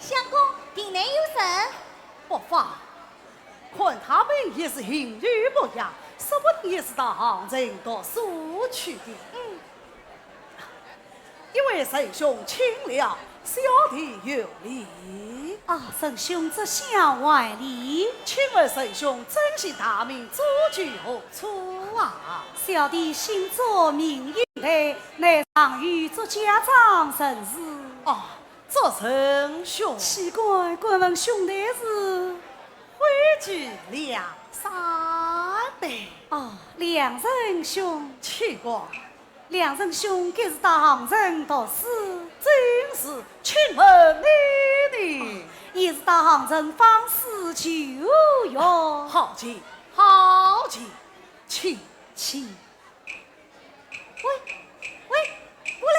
相公，庭内有甚？不妨，看他们也是hình如模样，说不定也是到杭州读书去的。因为神兄请了，小弟有礼。神兄这下万里，请问神兄真姓大名，祖居何处啊？小弟姓左，名应台，乃上于做家长神士。做神兄，奇怪，敢问兄台是？汇聚两三辈。梁仁兄，奇怪，梁仁兄该是到杭州读书，真是，请问你呢？也是到杭州访师求学。好极，好极，请。喂，过来，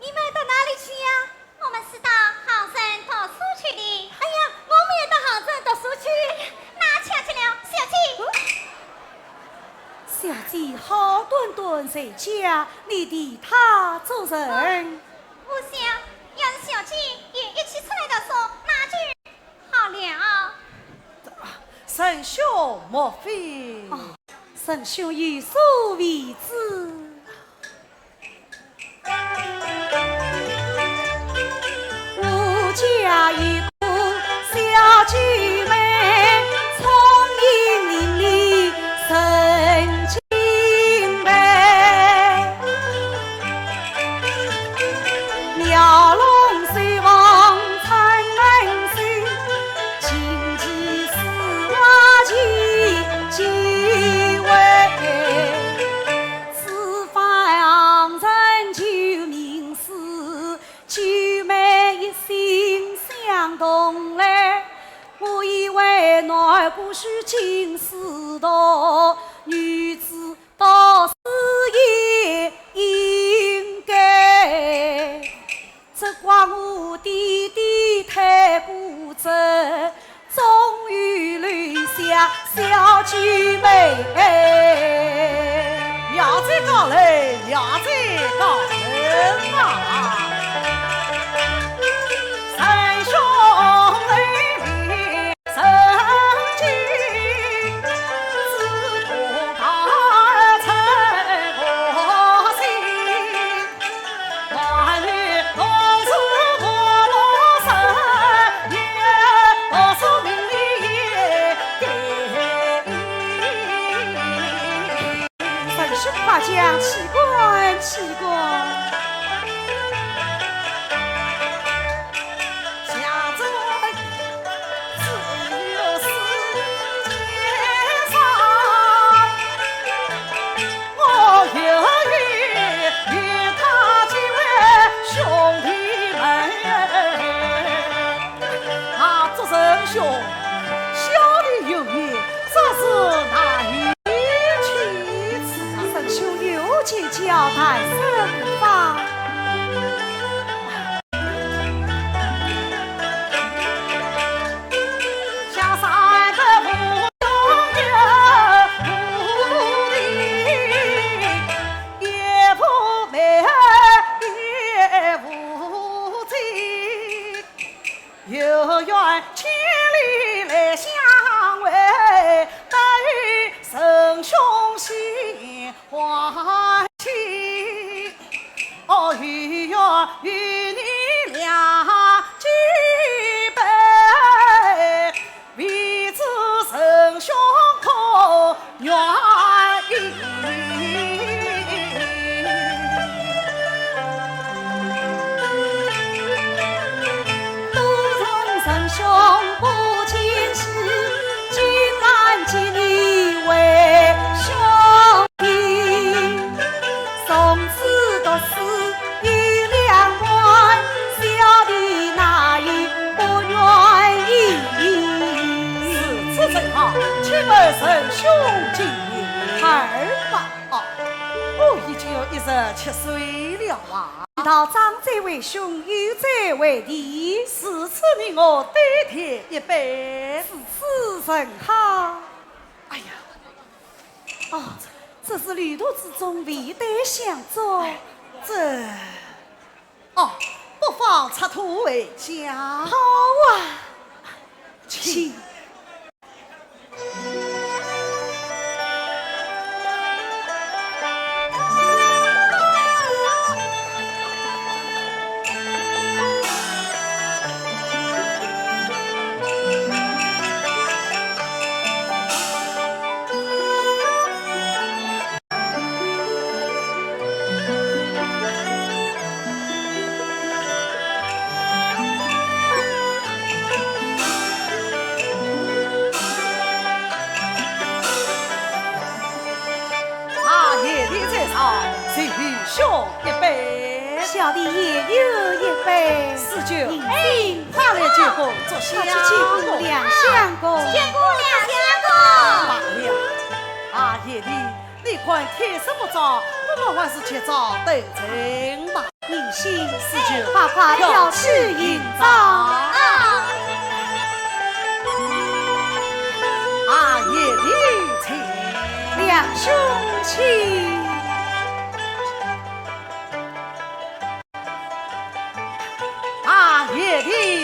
你们到哪里去呀？我们是到杭州读书去的。哎呀，我们也到杭州读书去。那巧去了，小姐。小姐好端端在家，你替他做人。我想，要是小姐也一起出来读书，那就好了。神兄莫非？神兄有所为之。我家有小姐妹，聪颖伶俐神经美，鸟笼虽望参门心，情急丝袜几位，此番人就名士，九妹一心相同来。我以为男不须进士道，女子读书也应该。只怪我弟弟太固执，终于留下小姐妹。了这个嘞，了这个人啊！神兄雷神经，自古大成何心？万里同是过路神，也读书名利神兄夸奖，奇怪。下周自有世界上，我有缘与他结为兄弟们。做神兄，小弟有缘，这是难以启齿。神兄有请交代身法。下山的不中有无力，也不美也无尽，有缘千里来相会，得与神兄心欢喜。有缘与你俩举杯，彼此神兄可愿意。都从神兄不见时，竟然结你为兄弟。从此读书有两关，小弟哪有不愿意？此正好，请问神兄今年二八。我已经有17岁了啊！道长这位兄，有这位弟，是此你我对天一杯。此甚好。哎呀，这是旅途之中未得相助。这，不妨插土为家。好啊，请。小一杯，小弟也有一杯四酒。哎，快来结果做相去见过两相公，见过两相公。罢了，阿爷你看天色不早，不妨还是去早登城吧。您心四酒，快快调去营造。阿爷你请，两兄请。阿爷你。